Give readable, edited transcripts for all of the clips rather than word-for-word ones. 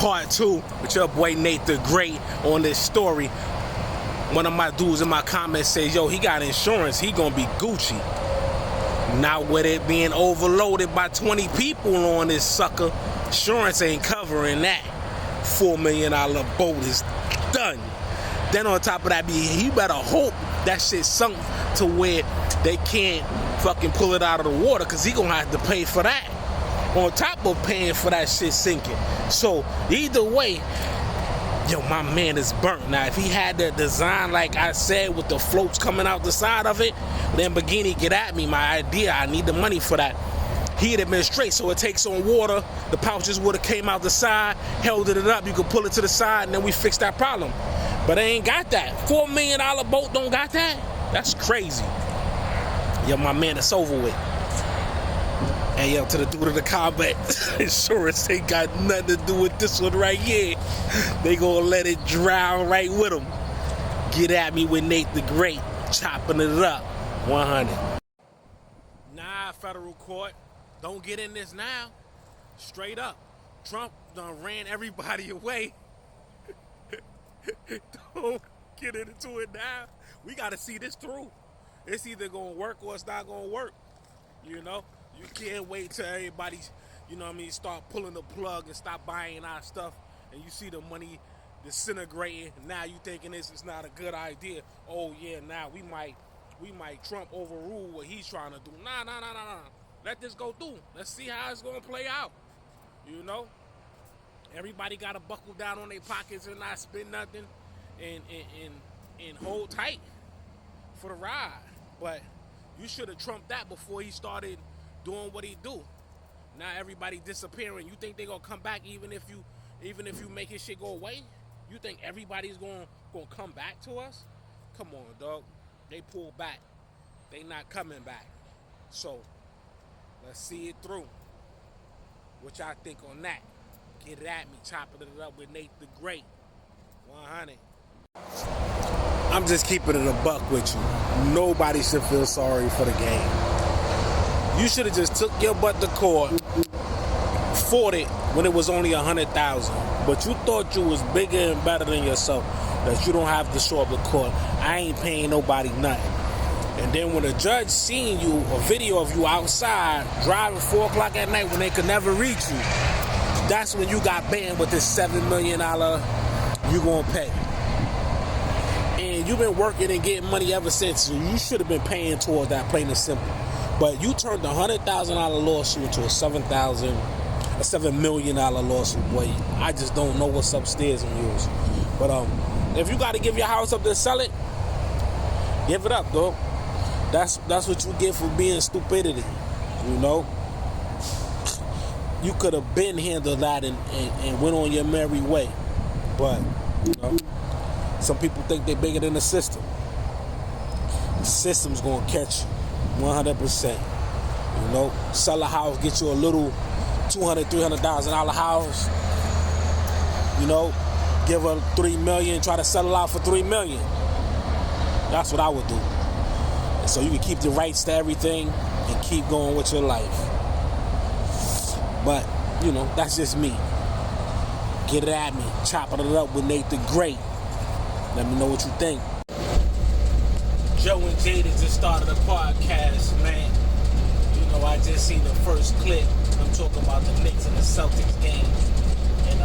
part 2 with your boy Nate-beengreat on this story. One of my dudes in my comments says, yo, he got insurance, he gonna be Gucci. Now with it being overloaded by 20 people on this sucker, insurance ain't covering that. $4 million boat is done. Then on top of that, he better hope that shit sunk to where they can't fucking pull it out of the water, because he gonna have to pay for that on top of paying for that shit sinking. So either way, yo, my man is burnt. Now if he had the design like I said with the floats coming out the side of it, Lamborghini, get at me. My idea, I need the money for that. He'd have been straight, so it takes on water. The pouches would have came out the side, held it up, you could pull it to the side, and then we fix that problem. But they ain't got that. $4 million boat don't got that? That's crazy. Yo, my man, it's over with. And yo, to the dude in the comment, insurance ain't got nothing to do with this one right here. They gonna let it drown right with them. Get at me with Nate-beengreat, chopping it up. 100. Nah, federal court, don't get in this now. Straight up, Trump done ran everybody away. Don't get into it now. We gotta see this through. It's either gonna work or it's not gonna work. You know, you can't wait till everybody's, you know what I mean, start pulling the plug and stop buying our stuff, and you see the money disintegrating. Now you thinking this is not a good idea. Oh yeah, now we might Trump overrule what he's trying to do. Nah. Let this go through. Let's see how it's gonna play out. You know, everybody gotta buckle down on their pockets and not spend nothing, and hold tight for the ride. But you should have trumped that before he started doing what he do. Now everybody disappearing. You think they gonna come back even if you make his shit go away? You think everybody's gonna come back to us? Come on, dog. They pull back. They not coming back. So let's see it through. What y'all think on that? Get it at me, chopping it up with Nate-beengreat. 100. I'm just keeping it a buck with you. Nobody should feel sorry for the game. You should have just took your butt to court, fought it when it was only 100,000. But you thought you was bigger and better than yourself, that you don't have to show up to court. I ain't paying nobody nothing. And then when the judge seen you, a video of you outside driving 4 o'clock at night when they could never reach you, that's when you got banned with this $7 million you gonna pay. And you've been working and getting money ever since, so you should have been paying toward that, plain and simple. But you turned a $100,000 lawsuit into a $7 million lawsuit. Boy, I just don't know what's upstairs in yours. But if you got to give your house up to sell it, give it up, dog. That's what you get for being stupidity. You know, you could have been handled that and went on your merry way. But you know, some people think they're bigger than the system. The system's gonna catch you 100%. You know, sell a house, get you a little $200,000, $300,000 house. You know, give her $3 million, try to sell it out for $3 million. That's what I would do. And so you can keep the rights to everything and keep going with your life. But, you know, that's just me. Get it at me. Chopping it up with Nate-beengreat. Let me know what you think. Joe and Jada just started a podcast, man. You know, I just seen the first clip. I'm talking about the Knicks and the Celtics game. And,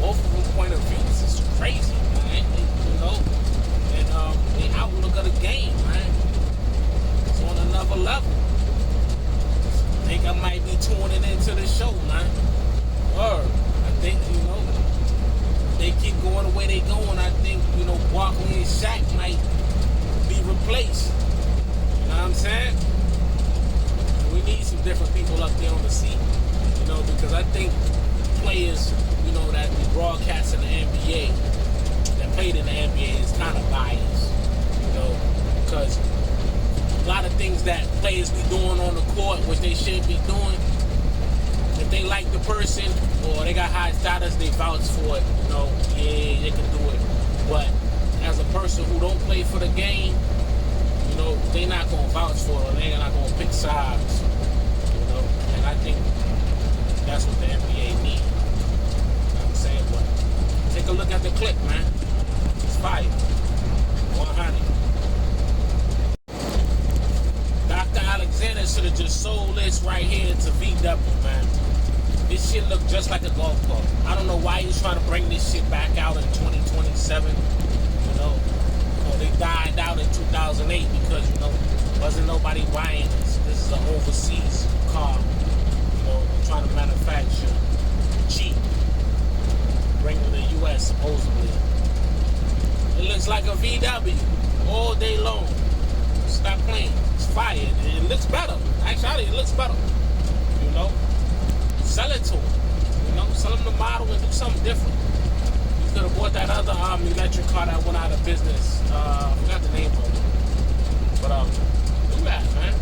both of them point of views is crazy, man. You know, and the outlook of the game, man, it's on another level. I think I might be tuning into the show, man. Or I think, you know, they keep going the way they going. I think, you know, Barkley and Shaq might be replaced. You know what I'm saying? We need some different people up there on the seat, you know, because I think players, you know, that we broadcast in the NBA, that played in the NBA is kind of biased, you know, because a lot of things that players be doing on the court, which they should be doing, if they like the person or they got high status, they vouch for it, you know, yeah, they can do it. But as a person who don't play for the game, you know, they not going to vouch for it, or they're not going to pick sides, you know, and I think that's what the NBA needs. look just like a golf club. I don't know why he's trying to bring this shit back out in 2027. You know, they died out in 2008 because, wasn't nobody buying this. This is an overseas car. They're trying to manufacture cheap, bring to the U.S. supposedly. It looks like a VW all day long. Stop playing. It's fire. It looks better. Actually, it looks better. Sell it to them. Sell them the model and do something different. You could have bought that other electric car that went out of business. I forgot the name of it. But do that, man.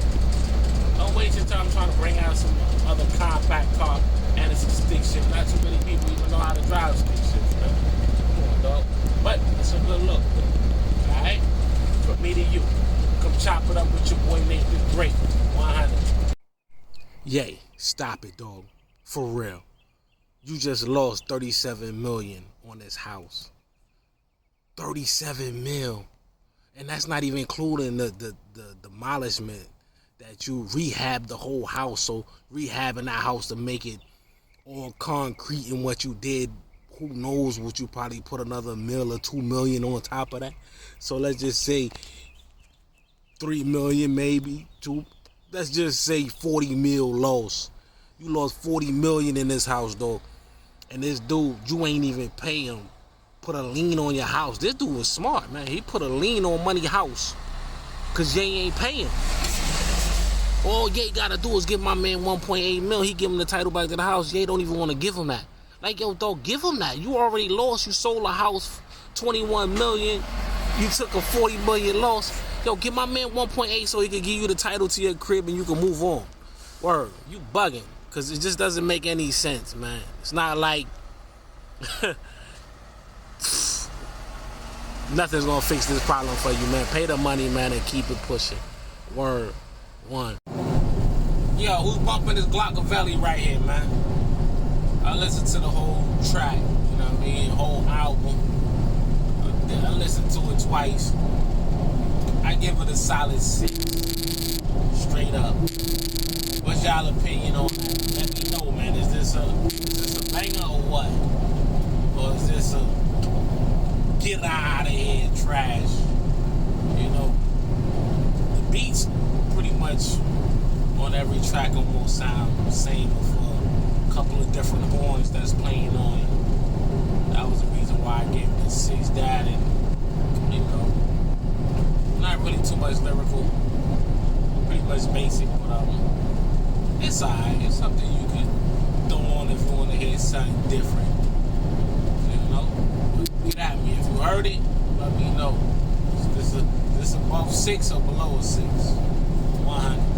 Don't waste your time trying to bring out some other compact car and it's a stick shift. Not too many people even know how to drive stick shifts, man. Come on, dog. But it's a good look. Alright? From me to you. Come chop it up with your boy Nate-beengreat. 100. Yay. Stop it, dog. For real. You just lost $37 million on this house. $37 million. And that's not even including the demolishment that you rehab the whole house. So rehabbing that house to make it all concrete and what you did, who knows what you probably put another $1 million or $2 million on top of that. So let's just say $3 million maybe, let's just say 40 mil loss. You lost 40 million in this house, dog. And this dude, you ain't even pay him. Put a lien on your house. This dude was smart, man. He put a lien on money house. Cause Ye ain't paying. All Ye gotta do is give my man 1.8 mil. He give him the title back to the house. Ye don't even want to give him that. Like, yo, dog, give him that. You already lost. You sold a house 21 million. You took a 40 million loss. Yo, give my man 1.8 so he can give you the title to your crib and you can move on. Word, you bugging. Because it just doesn't make any sense, man. It's not like nothing's going to fix this problem for you, man. Pay the money, man, and keep it pushing. Word. One. Yo, who's bumping this Glockavelli right here, man? I listened to the whole track, you know what I mean? Whole album. I listened to it twice. I give it a solid 6. Straight up. What's y'all opinion on that? Let me know, man. Is this a banger or what? Or is this a get out of here trash? The beats pretty much on every track almost sound the same with a couple of different horns that's playing on it. That was the reason why I gave it a 6. That and not really too much lyrical, pretty much basic, but it's alright. It's something you can throw on if you want to hear something different. Get at me. If you heard it, let me know. Is this above 6 or below a 6? 100.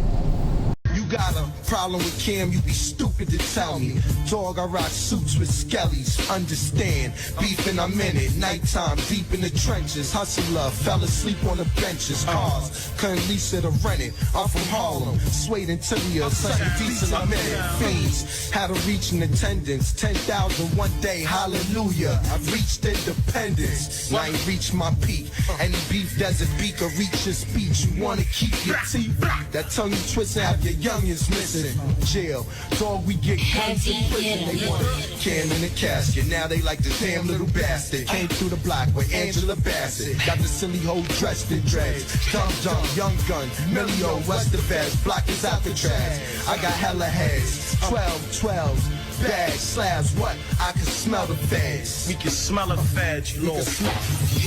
You got a problem with Cam, you be stupid to tell me. Dog, I rock suits with skellies, understand. Beefing, I'm in it, nighttime, deep in the trenches. Hustler, fell asleep on the benches. Cars, couldn't lease it or rent it. I'm from Harlem, suede interior, something decent, I'm in it. Fiends, had to reach in attendance. 10,000 one day, hallelujah. I've reached independence, I ain't reached my peak. Any beef desert beak or reach your speech. You wanna keep your teeth, that tongue you twist and have your youngins missing. Jail, dog, we get guns in prison. They want Cam in the casket. Now they like this damn little bastard. Came through the block with Angela Bassett. Got the silly hoe dressed in dreads. Dumb, young gun, Milio, what's the best? Block is Alcatraz. I got hella heads. 12. Bags, slabs, what? I can smell the feds. We can smell the feds, you know.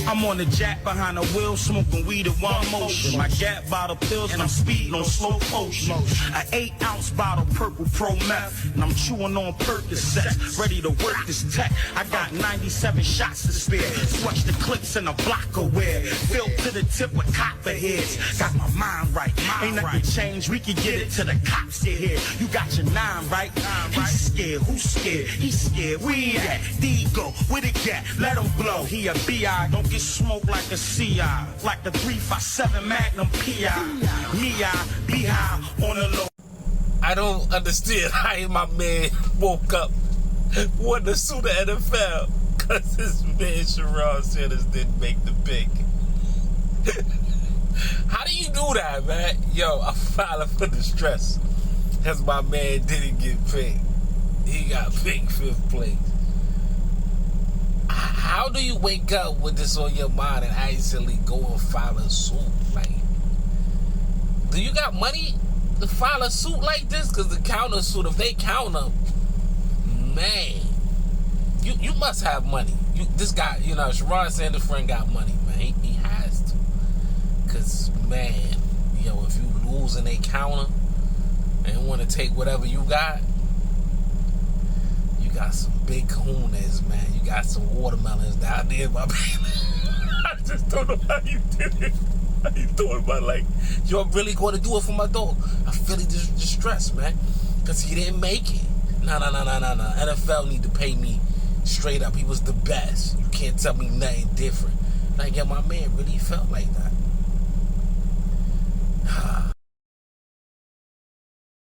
I'm on the jack behind the wheel, smoking weed at one motion. My gap bottle pills, and I'm speeding on slow potion. An 8-ounce bottle, purple pro meth, and I'm chewing on Percocets, ready to work this tech. I got 97 shots to spare. Swatch the clips in a block aware. Filled to the tip with copper heads. Got my mind right. Ain't nothing changed. We can get it to the cops here. You got your 9 right. He's scared. Who's scared? He's scared. We at Digo. Where the gat? Let him blow. He a B.I. Don't get smoked like a C.I. Like the 357 Magnum P.I. Me-I. Be high on the low. I don't understand how my man woke up wanting to sue the NFL because his man Sherrod Sanders didn't make the pick. How do you do that, man? Yo, I'm filing for distress because my man didn't get picked. He got big 5th place. How do you wake up with this on your mind and actually go and file a suit? Like, do you got money to file a suit like this? Because the counter suit, if they count them, man, you must have money. This guy, Sharon Sanders' friend got money, man. He has to. Because, man, if you lose and they counter and want to take whatever you got some big kahunas, man. You got some watermelons down there, my baby. I just don't know how you did it. How you thought about, like, you're really going to do it for my dog? I feel distressed, man, because he didn't make it. No. NFL need to pay me straight up. He was the best. You can't tell me nothing different. Like, my man really felt like that.